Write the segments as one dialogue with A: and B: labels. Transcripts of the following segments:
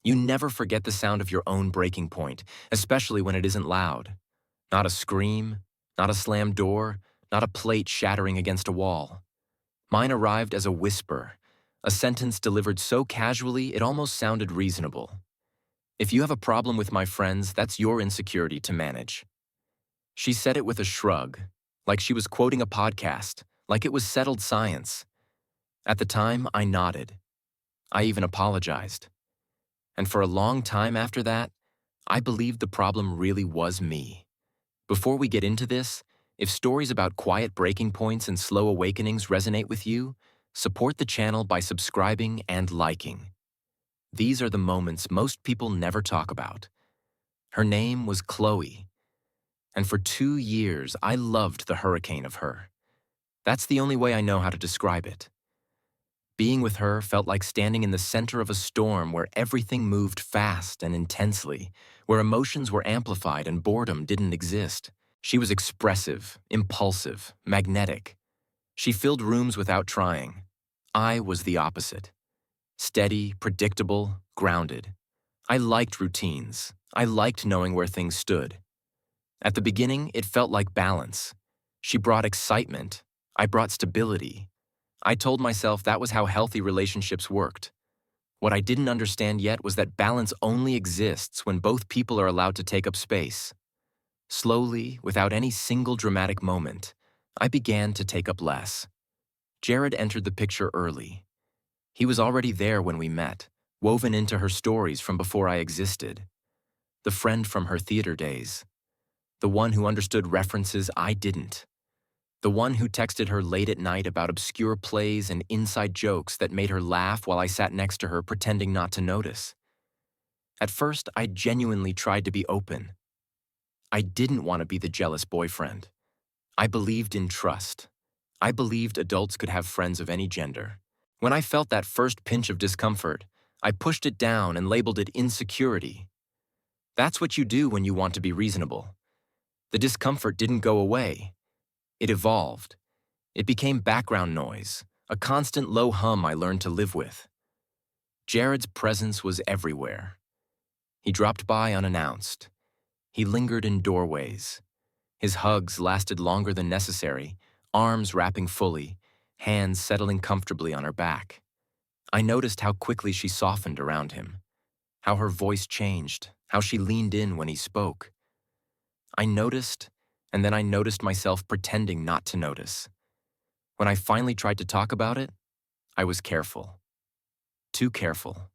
A: You never forget the sound of your own breaking point, especially when it isn't loud. Not a scream, not a slammed door, not a plate shattering against a wall. Mine arrived as a whisper, a sentence delivered so casually it almost sounded reasonable. If you have a problem with my friends, that's your insecurity to manage. She said it with a shrug, like she was quoting a podcast, like it was settled science. At the time, I nodded. I even apologized. And for a long time after that, I believed the problem really was me. Before we get into this, if stories about quiet breaking points and slow awakenings resonate with you, support the channel by subscribing and liking. These are the moments most people never talk about. Her name was Chloe, and for 2 years I loved the hurricane of her. That's the only way I know how to describe it. Being with her felt like standing in the center of a storm where everything moved fast and intensely, where emotions were amplified and boredom didn't exist. She was expressive, impulsive, magnetic. She filled rooms without trying. I was the opposite. Steady, predictable, grounded. I liked routines. I liked knowing where things stood. At the beginning, it felt like balance. She brought excitement. I brought stability. I told myself that was how healthy relationships worked. What I didn't understand yet was that balance only exists when both people are allowed to take up space. Slowly, without any single dramatic moment, I began to take up less. Jared entered the picture early. He was already there when we met, woven into her stories from before I existed. The friend from her theater days. The one who understood references I didn't. The one who texted her late at night about obscure plays and inside jokes that made her laugh while I sat next to her pretending not to notice. At first, I genuinely tried to be open. I didn't want to be the jealous boyfriend. I believed in trust. I believed adults could have friends of any gender. When I felt that first pinch of discomfort, I pushed it down and labeled it insecurity. That's what you do when you want to be reasonable. The discomfort didn't go away. It evolved. It became background noise, a constant low hum I learned to live with. Jared's presence was everywhere. He dropped by unannounced. He lingered in doorways. His hugs lasted longer than necessary, arms wrapping fully, hands settling comfortably on her back. I noticed how quickly she softened around him, how her voice changed, how she leaned in when he spoke. I noticed, and then I noticed myself pretending not to notice. When I finally tried to talk about it, I was careful. Too careful.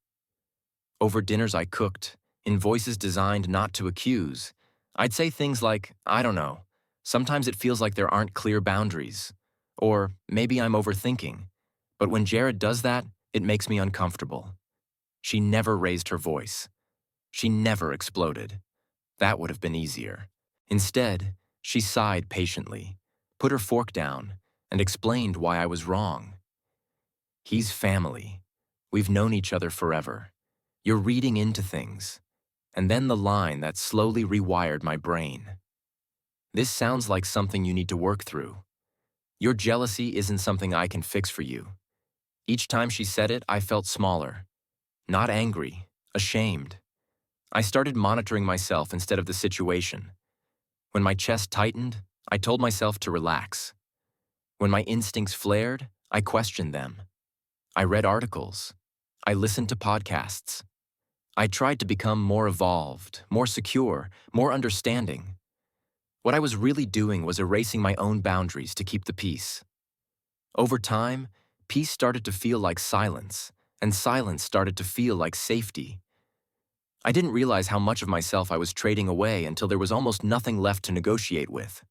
A: Over dinners I cooked, in voices designed not to accuse, I'd say things like, I don't know, sometimes it feels like there aren't clear boundaries. Or maybe I'm overthinking. But when Jared does that, it makes me uncomfortable. She never raised her voice. She never exploded. That would have been easier. Instead, she sighed patiently, put her fork down, and explained why I was wrong. He's family. We've known each other forever. You're reading into things. And then the line that slowly rewired my brain. This sounds like something you need to work through. Your jealousy isn't something I can fix for you. Each time she said it, I felt smaller. Not angry, ashamed. I started monitoring myself instead of the situation. When my chest tightened, I told myself to relax. When my instincts flared, I questioned them. I read articles. I listened to podcasts. I tried to become more evolved, more secure, more understanding. What I was really doing was erasing my own boundaries to keep the peace. Over time, peace started to feel like silence, and silence started to feel like safety. I didn't realize how much of myself I was trading away until there was almost nothing left to negotiate with.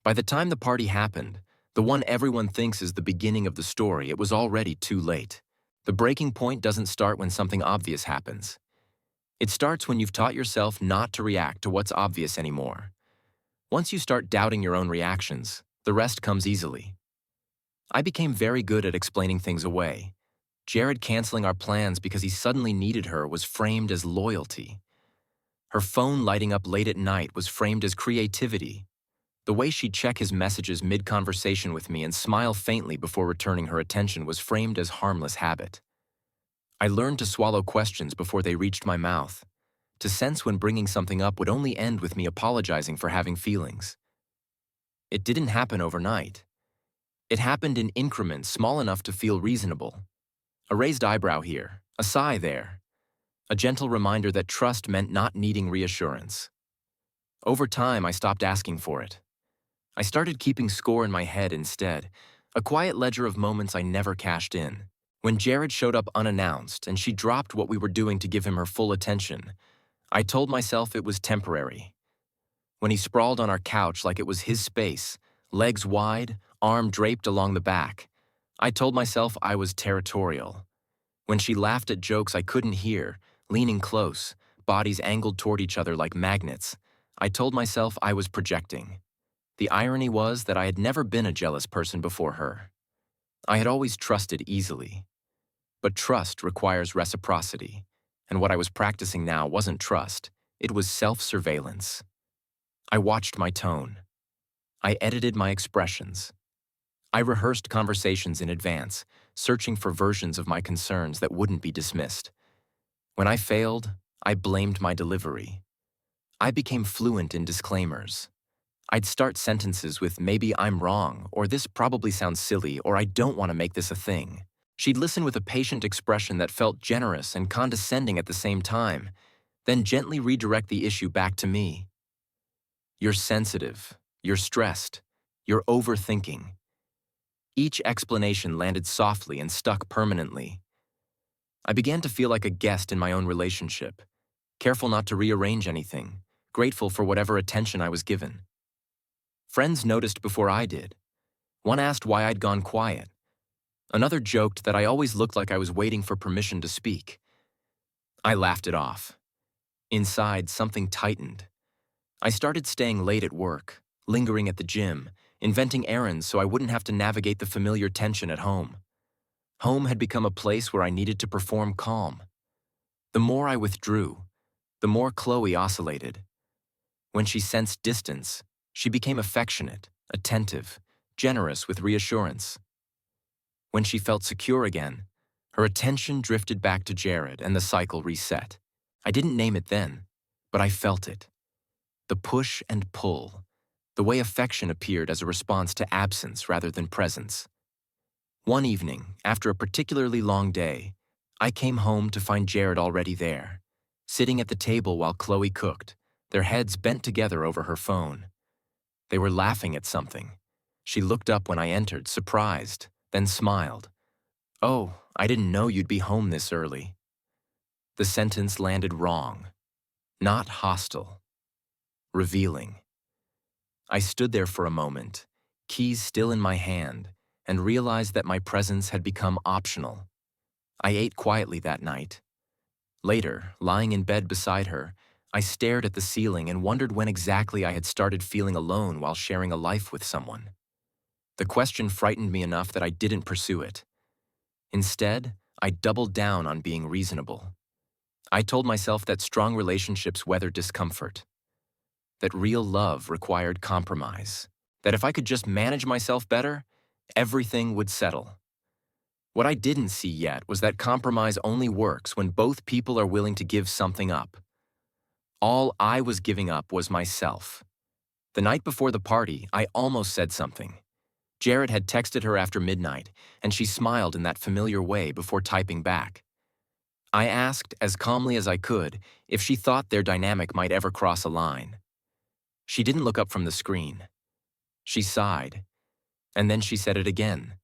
A: By the time the party happened, the one everyone thinks is the beginning of the story, it was already too late. The breaking point doesn't start when something obvious happens. It starts when you've taught yourself not to react to what's obvious anymore. Once you start doubting your own reactions, the rest comes easily. I became very good at explaining things away. Jared canceling our plans because he suddenly needed her was framed as loyalty. Her phone lighting up late at night was framed as creativity. The way she'd check his messages mid-conversation with me and smile faintly before returning her attention was framed as harmless habit. I learned to swallow questions before they reached my mouth, to sense when bringing something up would only end with me apologizing for having feelings. It didn't happen overnight. It happened in increments small enough to feel reasonable. A raised eyebrow here, a sigh there, a gentle reminder that trust meant not needing reassurance. Over time, I stopped asking for it. I started keeping score in my head instead, a quiet ledger of moments I never cashed in. When Jared showed up unannounced and she dropped what we were doing to give him her full attention, I told myself it was temporary. When he sprawled on our couch like it was his space, legs wide, arm draped along the back, I told myself I was territorial. When she laughed at jokes I couldn't hear, leaning close, bodies angled toward each other like magnets, I told myself I was projecting. The irony was that I had never been a jealous person before her. I had always trusted easily. But trust requires reciprocity, and what I was practicing now wasn't trust, it was self-surveillance. I watched my tone. I edited my expressions. I rehearsed conversations in advance, searching for versions of my concerns that wouldn't be dismissed. When I failed, I blamed my delivery. I became fluent in disclaimers. I'd start sentences with maybe I'm wrong, or this probably sounds silly, or I don't want to make this a thing. She'd listen with a patient expression that felt generous and condescending at the same time, then gently redirect the issue back to me. You're sensitive, you're stressed, you're overthinking. Each explanation landed softly and stuck permanently. I began to feel like a guest in my own relationship, careful not to rearrange anything, grateful for whatever attention I was given. Friends noticed before I did. One asked why I'd gone quiet. Another joked that I always looked like I was waiting for permission to speak. I laughed it off. Inside, something tightened. I started staying late at work, lingering at the gym, inventing errands so I wouldn't have to navigate the familiar tension at home. Home had become a place where I needed to perform calm. The more I withdrew, the more Chloe oscillated. When she sensed distance, she became affectionate, attentive, generous with reassurance. When she felt secure again, her attention drifted back to Jared and the cycle reset. I didn't name it then, but I felt it. The push and pull, the way affection appeared as a response to absence rather than presence. One evening, after a particularly long day, I came home to find Jared already there, sitting at the table while Chloe cooked, their heads bent together over her phone. They were laughing at something. She looked up when I entered, surprised, then smiled. "Oh, I didn't know you'd be home this early." The sentence landed wrong. Not hostile. Revealing. I stood there for a moment, keys still in my hand, and realized that my presence had become optional. I ate quietly that night. Later, lying in bed beside her, I stared at the ceiling and wondered when exactly I had started feeling alone while sharing a life with someone. The question frightened me enough that I didn't pursue it. Instead, I doubled down on being reasonable. I told myself that strong relationships weather discomfort, that real love required compromise, that if I could just manage myself better, everything would settle. What I didn't see yet was that compromise only works when both people are willing to give something up. All I was giving up was myself. The night before the party, I almost said something. Jared had texted her after midnight, and she smiled in that familiar way before typing back. I asked, as calmly as I could, if she thought their dynamic might ever cross a line. She didn't look up from the screen. She sighed, and then she said it again,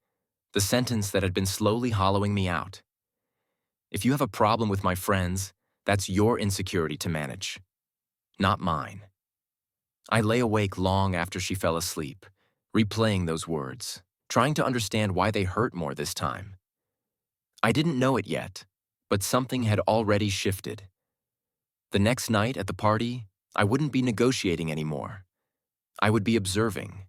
A: the sentence that had been slowly hollowing me out. "If you have a problem with my friends, that's your insecurity to manage, not mine." I lay awake long after she fell asleep, replaying those words, trying to understand why they hurt more this time. I didn't know it yet, but something had already shifted. The next night at the party, I wouldn't be negotiating anymore. I would be observing.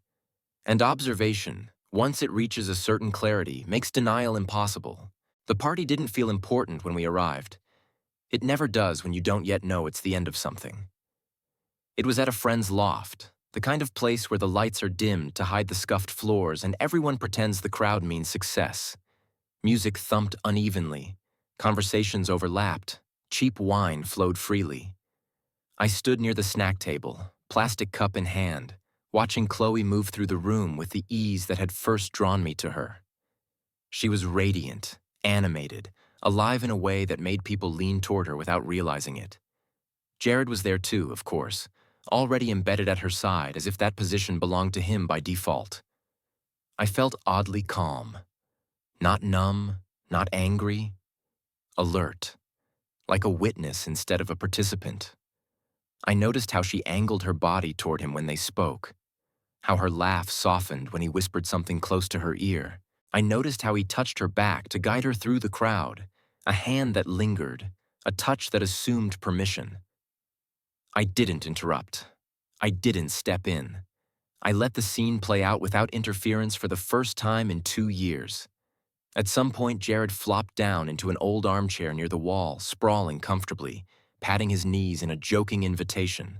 A: And observation, once it reaches a certain clarity, makes denial impossible. The party didn't feel important when we arrived. It never does when you don't yet know it's the end of something. It was at a friend's loft, the kind of place where the lights are dimmed to hide the scuffed floors and everyone pretends the crowd means success. Music thumped unevenly, Conversations overlapped. Cheap wine flowed freely. I stood near the snack table, plastic cup in hand, watching Chloe move through the room with the ease that had first drawn me to her. She was radiant, animated, alive in a way that made people lean toward her without realizing it. Jared was there too, of course, already embedded at her side as if that position belonged to him by default. I felt oddly calm. Not numb, not angry. Alert. Like a witness instead of a participant. I noticed how she angled her body toward him when they spoke, how her laugh softened when he whispered something close to her ear. I noticed how he touched her back to guide her through the crowd, a hand that lingered, a touch that assumed permission. I didn't interrupt. I didn't step in. I let the scene play out without interference for the first time in 2 years. At some point, Jared flopped down into an old armchair near the wall, sprawling comfortably, patting his knees in a joking invitation.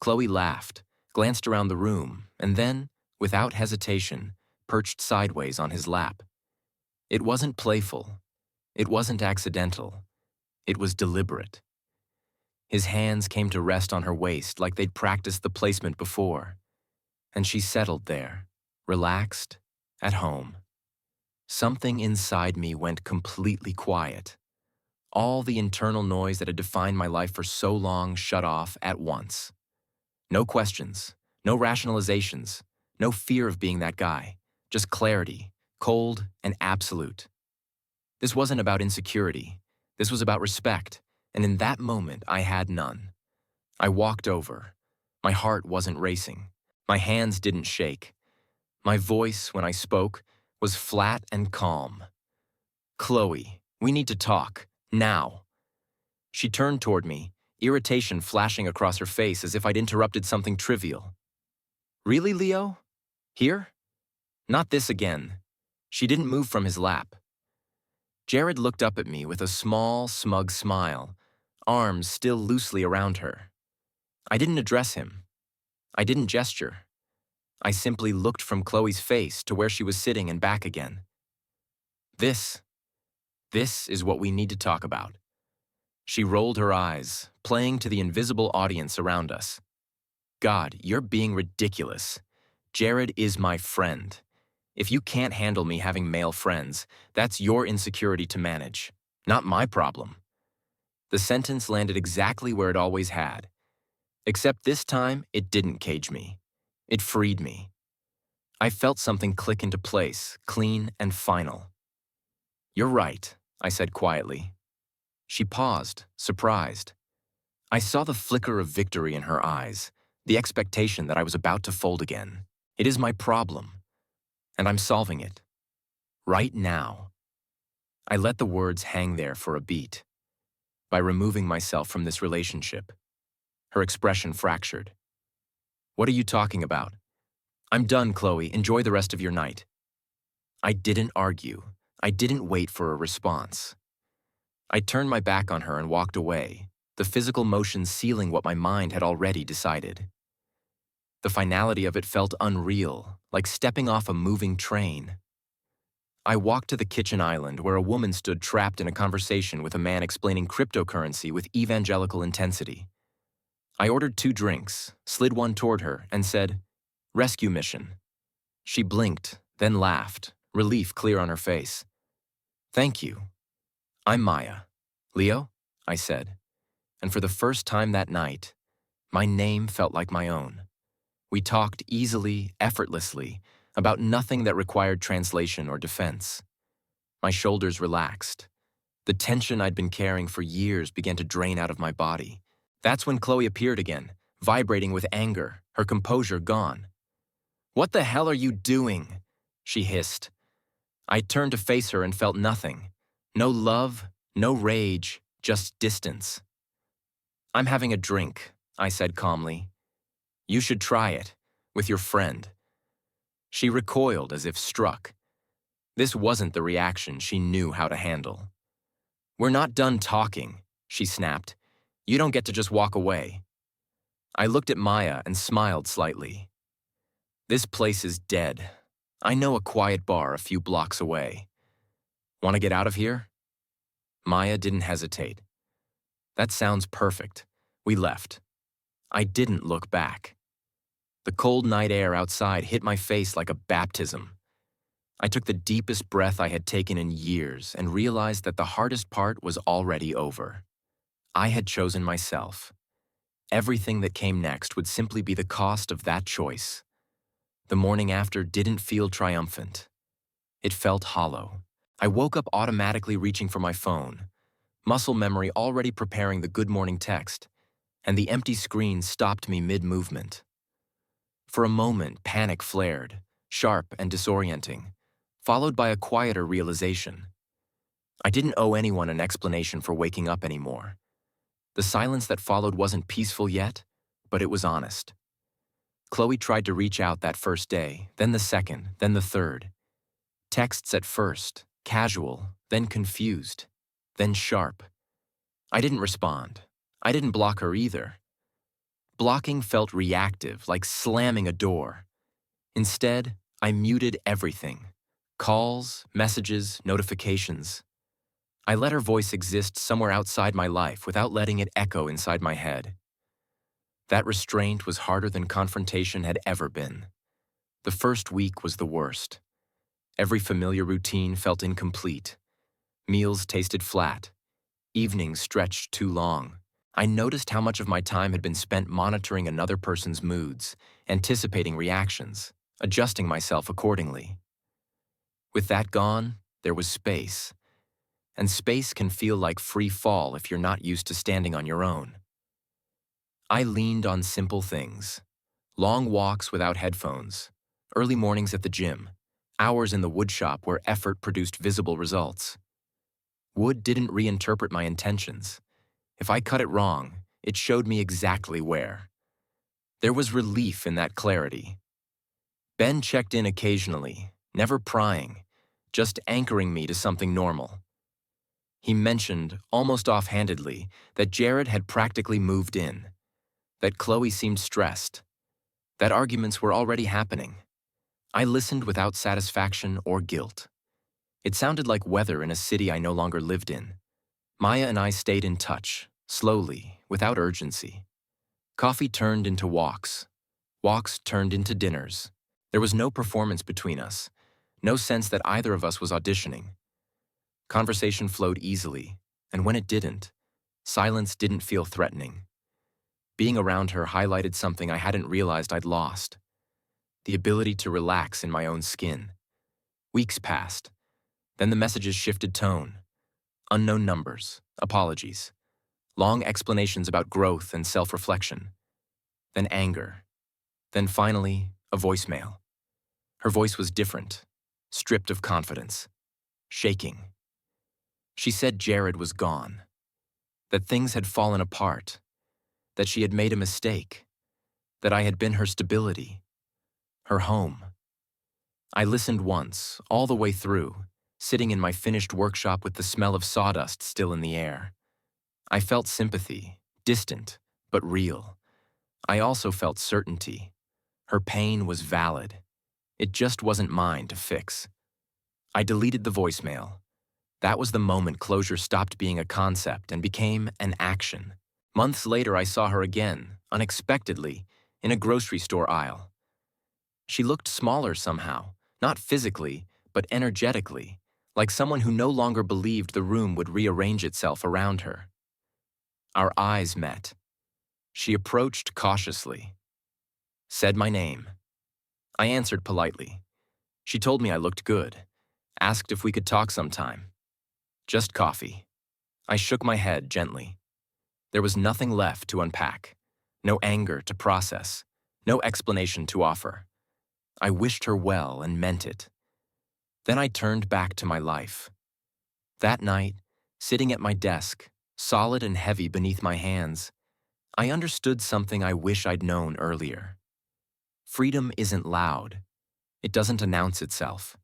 A: Chloe laughed, glanced around the room, and then, without hesitation, perched sideways on his lap. It wasn't playful. It wasn't accidental. It was deliberate. His hands came to rest on her waist like they'd practiced the placement before. And she settled there, relaxed, at home. Something inside me went completely quiet. All the internal noise that had defined my life for so long shut off at once. No questions, no rationalizations, no fear of being that guy, just clarity, cold and absolute. This wasn't about insecurity. This was about respect, and in that moment I had none. I walked over. My heart wasn't racing. My hands didn't shake. My voice, when I spoke, was flat and calm. "Chloe, we need to talk, now." She turned toward me, irritation flashing across her face as if I'd interrupted something trivial. "Really, Leo? Here? Not this again." She didn't move from his lap. Jared looked up at me with a small, smug smile, arms still loosely around her. I didn't address him. I didn't gesture. I simply looked from Chloe's face to where she was sitting and back again. This is what we need to talk about." She rolled her eyes, playing to the invisible audience around us. "God, you're being ridiculous. Jared is my friend. If you can't handle me having male friends, that's your insecurity to manage, not my problem." The sentence landed exactly where it always had. Except this time, it didn't cage me. It freed me. I felt something click into place, clean and final. "You're right," I said quietly. She paused, surprised. I saw the flicker of victory in her eyes, the expectation that I was about to fold again. It is my problem, and I'm solving it. Right now. I let the words hang there for a beat. By removing myself from this relationship. Her expression fractured. "What are you talking about?" "I'm done, Chloe. Enjoy the rest of your night." I didn't argue. I didn't wait for a response. I turned my back on her and walked away, the physical motion sealing what my mind had already decided. The finality of it felt unreal, like stepping off a moving train. I walked to the kitchen island where a woman stood trapped in a conversation with a man explaining cryptocurrency with evangelical intensity. I ordered 2 drinks, slid one toward her, and said, "Rescue mission." She blinked, then laughed, relief clear on her face. "Thank you. I'm Maya." "Leo?" I said. And for the first time that night, my name felt like my own. We talked easily, effortlessly, about nothing that required translation or defense. My shoulders relaxed. The tension I'd been carrying for years began to drain out of my body. That's when Chloe appeared again, vibrating with anger, her composure gone. "What the hell are you doing?" she hissed. I turned to face her and felt nothing. No love, no rage, just distance. "I'm having a drink," I said calmly. "You should try it, with your friend." She recoiled as if struck. This wasn't the reaction she knew how to handle. "We're not done talking," she snapped. "You don't get to just walk away." I looked at Maya and smiled slightly. "This place is dead. I know a quiet bar a few blocks away. Want to get out of here?" Maya didn't hesitate. That sounds perfect. We left. I didn't look back. The cold night air outside hit my face like a baptism. I took the deepest breath I had taken in years and realized that the hardest part was already over. I had chosen myself. Everything that came next would simply be the cost of that choice. The morning after didn't feel triumphant. It felt hollow. I woke up automatically reaching for my phone, muscle memory already preparing the good morning text, and the empty screen stopped me mid-movement. For a moment, panic flared, sharp and disorienting, followed by a quieter realization. I didn't owe anyone an explanation for waking up anymore. The silence that followed wasn't peaceful yet, but it was honest. Chloe tried to reach out that first day, then the second, then the third. Texts at first, casual, then confused, then sharp. I didn't respond. I didn't block her either. Blocking felt reactive, like slamming a door. Instead, I muted everything. Calls, messages, notifications. I let her voice exist somewhere outside my life without letting it echo inside my head. That restraint was harder than confrontation had ever been. The first week was the worst. Every familiar routine felt incomplete. Meals tasted flat. Evenings stretched too long. I noticed how much of my time had been spent monitoring another person's moods, anticipating reactions, adjusting myself accordingly. With that gone, there was space. And space can feel like free fall if you're not used to standing on your own. I leaned on simple things. Long walks without headphones, early mornings at the gym, hours in the woodshop where effort produced visible results. Wood didn't reinterpret my intentions. If I cut it wrong, it showed me exactly where. There was relief in that clarity. Ben checked in occasionally, never prying, just anchoring me to something normal. He mentioned, almost offhandedly, that Jared had practically moved in, that Chloe seemed stressed, that arguments were already happening. I listened without satisfaction or guilt. It sounded like weather in a city I no longer lived in. Maya and I stayed in touch, slowly, without urgency. Coffee turned into walks. Walks turned into dinners. There was no performance between us, no sense that either of us was auditioning. Conversation flowed easily, and when it didn't, silence didn't feel threatening. Being around her highlighted something I hadn't realized I'd lost: the ability to relax in my own skin. Weeks passed. Then the messages shifted tone. Unknown numbers, apologies, long explanations about growth and self-reflection. Then anger. Then finally, a voicemail. Her voice was different, stripped of confidence, shaking. She said Jared was gone, that things had fallen apart, that she had made a mistake, that I had been her stability, her home. I listened once, all the way through, sitting in my finished workshop with the smell of sawdust still in the air. I felt sympathy, distant, but real. I also felt certainty. Her pain was valid. It just wasn't mine to fix. I deleted the voicemail. That was the moment closure stopped being a concept and became an action. Months later, I saw her again, unexpectedly, in a grocery store aisle. She looked smaller somehow, not physically, but energetically, like someone who no longer believed the room would rearrange itself around her. Our eyes met. She approached cautiously, said my name. I answered politely. She told me I looked good, asked if we could talk sometime. Just coffee. I shook my head gently. There was nothing left to unpack, no anger to process, no explanation to offer. I wished her well and meant it. Then I turned back to my life. That night, sitting at my desk, solid and heavy beneath my hands, I understood something I wish I'd known earlier. Freedom isn't loud. It doesn't announce itself.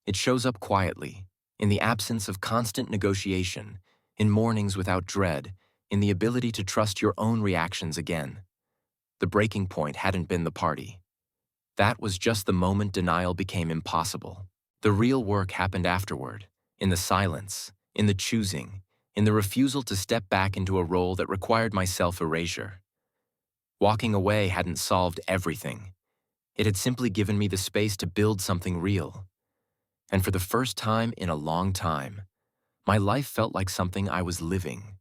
A: It shows up quietly, in the absence of constant negotiation, in mornings without dread, in the ability to trust your own reactions again. The breaking point hadn't been the party. That was just the moment denial became impossible. The real work happened afterward, in the silence, in the choosing, in the refusal to step back into a role that required my self-erasure. Walking away hadn't solved everything. It had simply given me the space to build something real. And for the first time in a long time, my life felt like something I was living,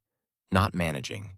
A: not managing.